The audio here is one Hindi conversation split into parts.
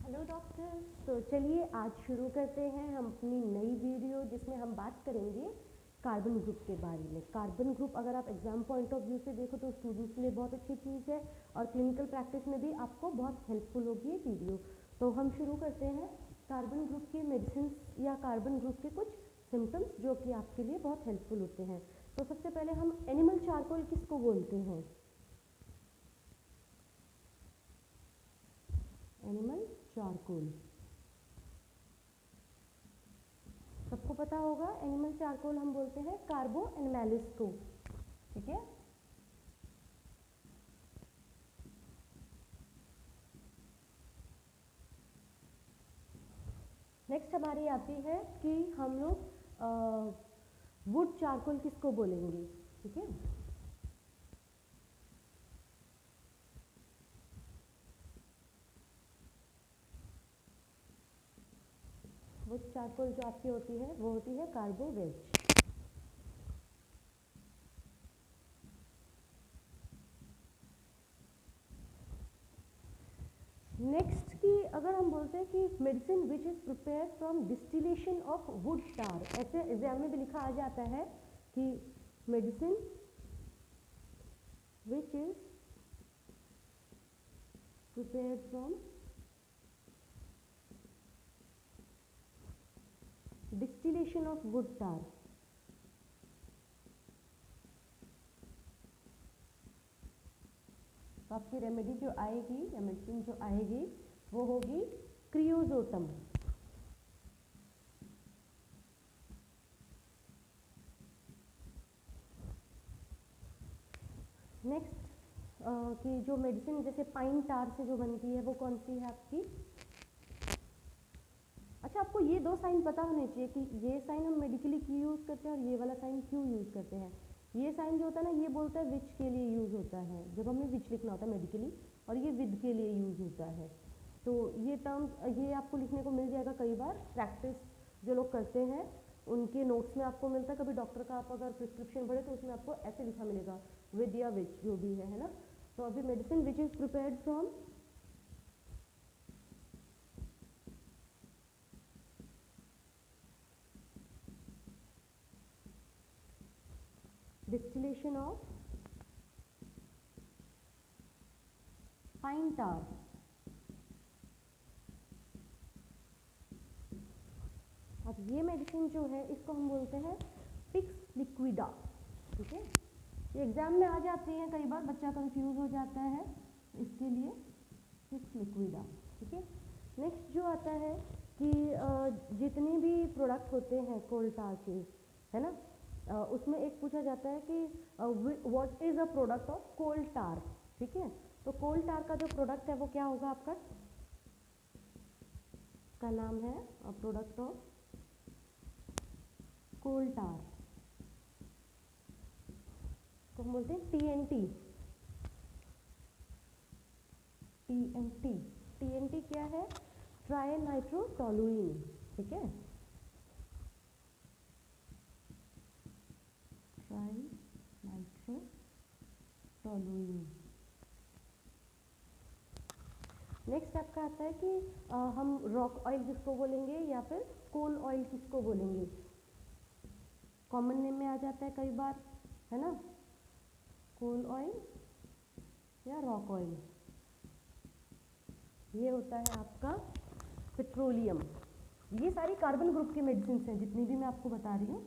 Hello doctor. तो चलिए आज शुरू करते हैं हम अपनी नई वीडियो, जिसमें हम बात करेंगे कार्बन ग्रुप के बारे में। कार्बन ग्रुप अगर आप एग्जाम पॉइंट ऑफ व्यू से देखो तो स्टूडेंट्स के लिए बहुत अच्छी चीज़ है और क्लिनिकल प्रैक्टिस में भी आपको बहुत हेल्पफुल होगी ये वीडियो। तो हम शुरू करते हैं कार्बन ग्रुप की मेडिसिन या कार्बन ग्रुप के कुछ सिम्टम्स जो कि आपके लिए बहुत हेल्पफुल होते हैं। तो सबसे पहले हम एनिमल चारकोल किसको बोलते हैं? एनिमल चारकोल सबको पता होगा। एनिमल चारकोल हम बोलते हैं कार्बो एनिमैलिस को, ठीक है। नेक्स्ट हमारी आती है कि हम लोग वुड चारकोल किसको बोलेंगे, ठीक है। वुड चारकोल जो आपकी होती है वो होती है कार्बो वेज। नेक्स्ट की अगर हम बोलते हैं कि medicine which is prepare from distillation of wood tar, ऐसे एग्जाम में भी लिखा आ जाता है कि medicine which is prepared from distillation of wood tar. तो आपकी रेमेडी जो आएगी या मेडिसिन जो आएगी वो होगी क्रियोजोटम। नेक्स्ट कि जो मेडिसिन जैसे पाइन टार से जो बनती है वो कौन सी है आपकी? अच्छा, आपको ये दो साइन पता होने चाहिए कि ये साइन हम मेडिकली क्यों यूज़ करते हैं और ये वाला साइन क्यों यूज़ करते हैं। ये साइन जो होता है ना, ये बोलता है विच के लिए यूज़ होता है, जब हमें विच लिखना होता है मेडिकली, और ये विद के लिए यूज़ होता है। तो ये टर्म्स ये आपको लिखने को मिल जाएगा कई बार। प्रैक्टिस जो लोग करते हैं उनके नोट्स में आपको मिलता है। कभी डॉक्टर का आप अगर प्रिस्क्रिप्शन पढ़े तो उसमें आपको ऐसे लिखा मिलेगा विद या विच जो भी है ना। तो अभी medicine which is prepared from distillation of pine tar। अब ये मेडिसिन जो है इसको हम बोलते हैं पिक्स लिक्विडा, ठीक है। ये एग्जाम में आ जाती है, कई बार बच्चा कंफ्यूज हो जाता है, इसके लिए पिक्स लिक्विडा, ठीक है। नेक्स्ट जो आता है कि जितने भी प्रोडक्ट होते हैं कोल टार के, है ना, उसमें एक पूछा जाता है कि what is a product of coal tar, ठीक है। तो कोल टार का जो प्रोडक्ट है वो क्या होगा आपका? का नाम है प्रोडक्ट ऑफ कोल टार को हम बोलते हैं टीएनटी। टीएनटी टीएनटी क्या है? ट्राई नाइट्रोटोलुइन, ठीक है। Try nitrotoluene. नेक्स्ट आपका आता है कि हम रॉक ऑयल किसको बोलेंगे या फिर कोल ऑयल किसको बोलेंगे? कॉमन नेम में आ जाता है कई बार, है ना, कोल ऑयल या रॉक ऑयल। ये होता है आपका पेट्रोलियम। ये सारी कार्बन ग्रुप की मेडिसिन हैं जितनी भी मैं आपको बता रही हूँ।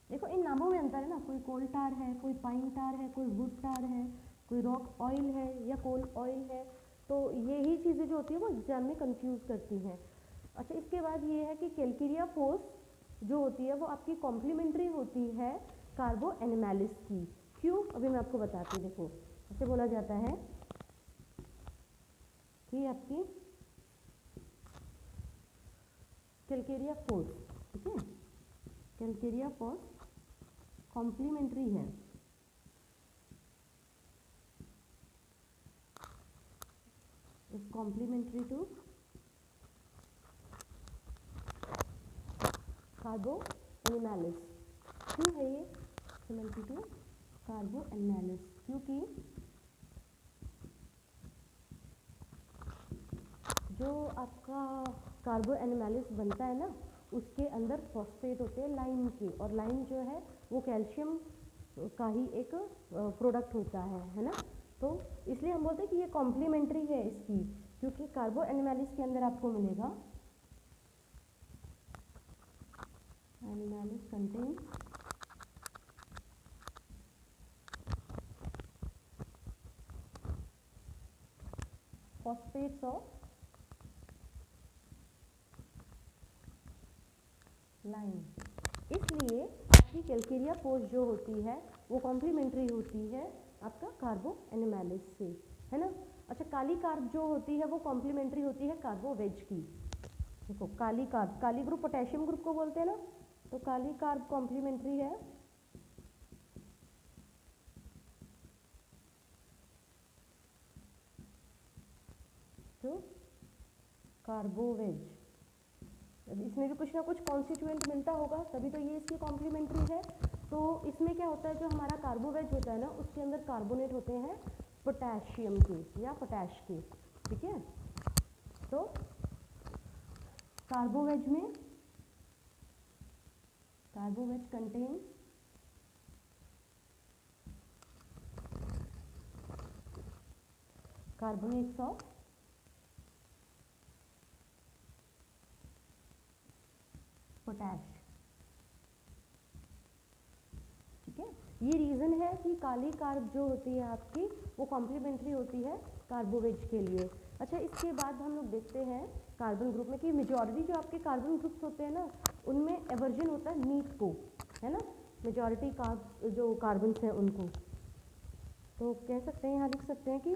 देखो इन नामों में अंतर है ना, कोई कोल टार है, कोई पाइन टार है, कोई वुड टार है, कोई रॉक ऑयल है या कोल ऑयल है। तो यही चीज़ें जो होती है वो एग्जाम में कंफ्यूज करती हैं। अच्छा, इसके बाद ये है कि कैलकेरिया फोर्स जो होती है वो आपकी कॉम्प्लीमेंट्री होती है कार्बो एनिमैलिस की। क्यों? अभी मैं आपको बताती हूँ। देखो ऐसे बोला जाता है कि आपकी कैलकेरिया फोर्स, ठीक है, कैलकेरिया फोर्स कॉम्प्लीमेंट्री है इज कॉम्प्लीमेंट्री टू कार्बो एनिमैलिस। क्यों है ये कॉम्प्लीमेंट्री टू कार्बो एनिमैलिस? क्योंकि जो आपका कार्बो एनिमैलिस बनता है ना, उसके अंदर फॉस्फेट होते हैं लाइम के, और लाइम जो है वो कैल्शियम का ही एक प्रोडक्ट होता है ना। तो इसलिए हम बोलते हैं कि ये कॉम्प्लीमेंट्री है इसकी, क्योंकि कार्बो एनिमैलिस के अंदर आपको मिलेगा एनिमैलिस कंटेन फॉस्फेट्स ऑफ लाइम। इसलिए आपकी कैलकेरिया पोस्ट जो होती है वो कॉम्प्लीमेंट्री होती है आपका कार्बो एनिमैलिस से, है ना। अच्छा, काली कार्ब जो होती है वो कॉम्प्लीमेंट्री होती है कार्बो वेज की। देखो काली कार्ब, काली ग्रुप पोटेशियम ग्रुप को बोलते हैं ना, तो काली कार्ब कॉम्प्लीमेंट्री है तो कार्बो वेज। इसमें भी कुछ ना कुछ कॉन्स्टिट्यूएंट मिलता होगा, तभी तो ये इसकी कॉम्प्लीमेंट्री है। तो इसमें क्या होता है, जो हमारा कार्बोवेज होता है ना, उसके अंदर कार्बोनेट होते हैं पोटेशियम के या पोटैश के, ठीक है। तो कार्बोवेज में carbo veg contain carbonates of potash, ठीक है। ये रीज़न है कि काली कार्ब जो होती है आपकी वो कॉम्प्लीमेंट्री होती है कार्बोवेज के लिए। अच्छा, इसके बाद हम लोग देखते हैं कार्बन ग्रुप में कि मेजॉरिटी जो आपके कार्बन ग्रुप्स होते हैं ना, उनमें एवर्जन होता है मीट को, है ना। मेजॉरिटी कार्ब जो कार्बन्स हैं उनको, तो कह सकते हैं, यहाँ लिख सकते हैं कि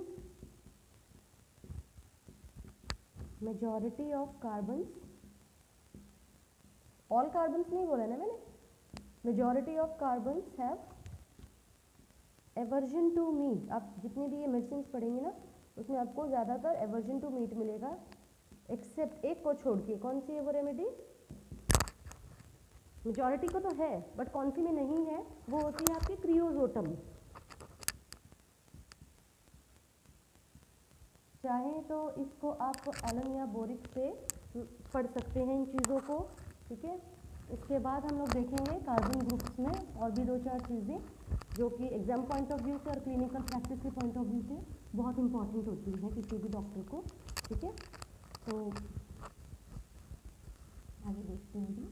majority of carbons, all carbons नहीं बोला ना मैंने, majority of carbons have aversion to meat. आप जितने भी ये मेडिसिन पढ़ेंगे ना, उसमें आपको ज़्यादातर एवर्जन टू मीट मिलेगा, एक्सेप्ट एक को छोड़ के। कौन सी है वो रेमेडी? मेजॉरिटी को तो है, बट कौन सी में नहीं है, वो होती है आपकी क्रियोजोटम। चाहे तो इसको आप एलन या बोरिक से पढ़ सकते हैं इन चीज़ों को, ठीक है। इसके बाद हम लोग देखेंगे कार्बन ग्रुप्स में और भी 2-4 चीज़ें जो कि एग्जाम पॉइंट ऑफ व्यू से और क्लिनिकल प्रैक्टिस के पॉइंट ऑफ व्यू से बहुत इंपॉर्टेंट होती है किसी भी डॉक्टर को, ठीक है। तो आगे देखते हैं भी।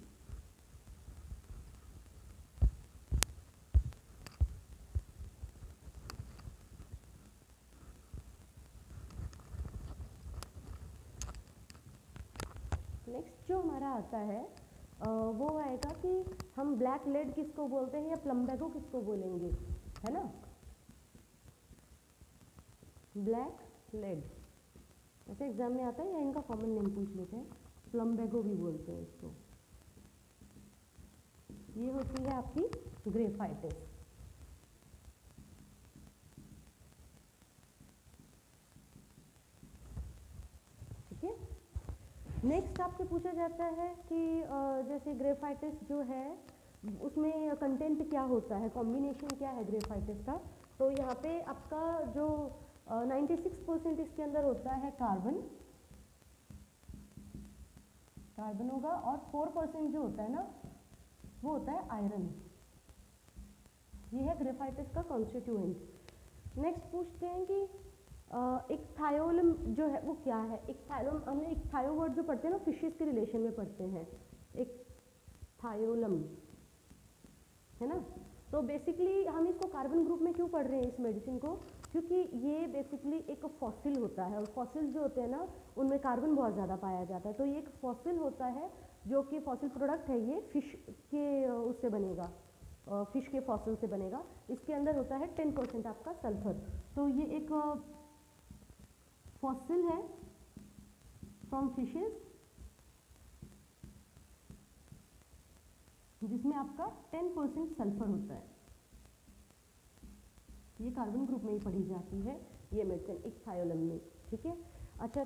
नेक्स्ट जो हमारा आता है वो आएगा कि हम ब्लैक लेड किसको बोलते हैं या प्लम्बैगो किसको बोलेंगे, है ना। ब्लैक लेड ऐसे एग्जाम में आता है, या इनका कॉमन नेम पूछ लेते हैं, प्लम्बैगो भी बोलते हैं इसको। ये होती है आपकी ग्रेफाइटिस, ठीक है। नेक्स्ट आपसे पूछा जाता है कि जैसे ग्रेफाइटिस जो है उसमें कंटेंट क्या होता है, कॉम्बिनेशन क्या है ग्रेफाइटिस का। तो यहाँ पे आपका जो 96% इसके अंदर होता है कार्बन होगा, और 4% जो होता है ना वो होता है आयरन। ये है ग्रेफाइटिस का कॉन्स्टिट्यूएंट। नेक्स्ट पूछते हैं कि इक्थायोलम जो है वो क्या है। इक्थायोलम हमने इक्थायो वर्ड जो पढ़ते हैं ना, फिशेस के रिलेशन में पढ़ते हैं, इक्थायोलम, है ना। तो बेसिकली हम इसको कार्बन ग्रुप में क्यों पढ़ रहे हैं इस मेडिसिन को, क्योंकि ये बेसिकली एक फॉसिल होता है, और फॉसिल्स जो होते हैं ना उनमें कार्बन बहुत ज़्यादा पाया जाता है। तो ये एक फॉसिल होता है जो कि फॉसिल प्रोडक्ट है, ये फिश के उससे बनेगा, फिश के फॉसिल से बनेगा। इसके अंदर होता है 10% आपका सल्फर। तो ये एक फॉसिल है फ्रॉम फिशेस जिसमें आपका 10% सल्फर होता है। ये कार्बन ग्रुप में ही पढ़ी जाती है ये मेडिसिन इक्थायोलम में, ठीक है। अच्छा,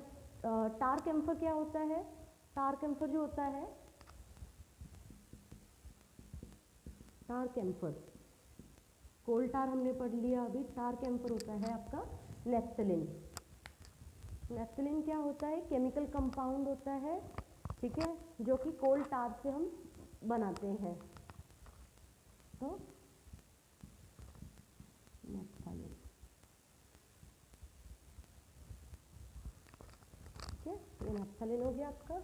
टार कैम्फर क्या होता है। टार कैम्फर जो होता है, टार कैम्फर, कोल टार हमने पढ़ लिया अभी। टार कैम्फर होता है आपका नेफ्थलीन, नेफ्थलीन क्या होता है? केमिकल कंपाउंड होता है, ठीक है, जो कि कोल टार से हम बनाते हैं। तो नेफ्थलीन, ठीक है, ये नेफ्थलीन हो गया आपका।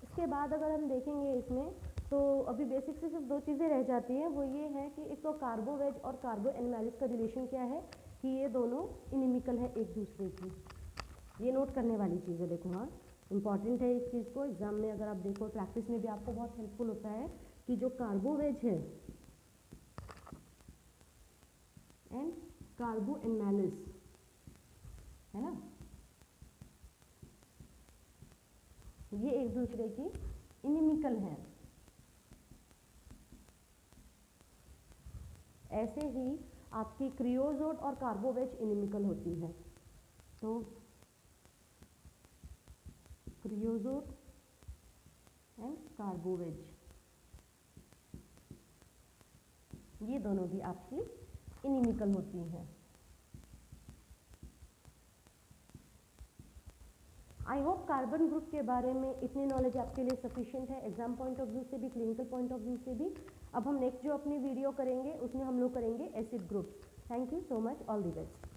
इसके बाद अगर हम देखेंगे इसमें, तो अभी बेसिक से सिर्फ दो चीज़ें रह जाती हैं, वो ये है कि एक तो कार्बोवेज और कार्बो एनिमैलिस का रिलेशन क्या है, कि ये दोनों इनिमिकल है एक दूसरे की। ये नोट करने वाली चीज़ है, देखो, हाँ इंपॉर्टेंट है इस चीज़ को, एग्जाम में अगर आप देखो प्रैक्टिस में भी आपको बहुत हेल्पफुल होता है कि जो कार्बोवेज है एंड कार्बो एनिमैलिस है ना, ये एक दूसरे की इनिमिकल हैं। ऐसे ही आपकी क्रियोजोट और कार्बोवेज इनिमिकल होती है। तो क्रियोजोट एंड कार्बोवेज, ये दोनों भी आपकी इनिमिकल होती हैं। आई होप कार्बन ग्रुप के बारे में इतनी नॉलेज आपके लिए सफिशिएंट है, एग्जाम पॉइंट ऑफ व्यू से भी, क्लिनिकल पॉइंट ऑफ व्यू से भी। अब हम नेक्स्ट जो अपनी वीडियो करेंगे उसमें हम लोग करेंगे acid groups. Thank you so much, all the best.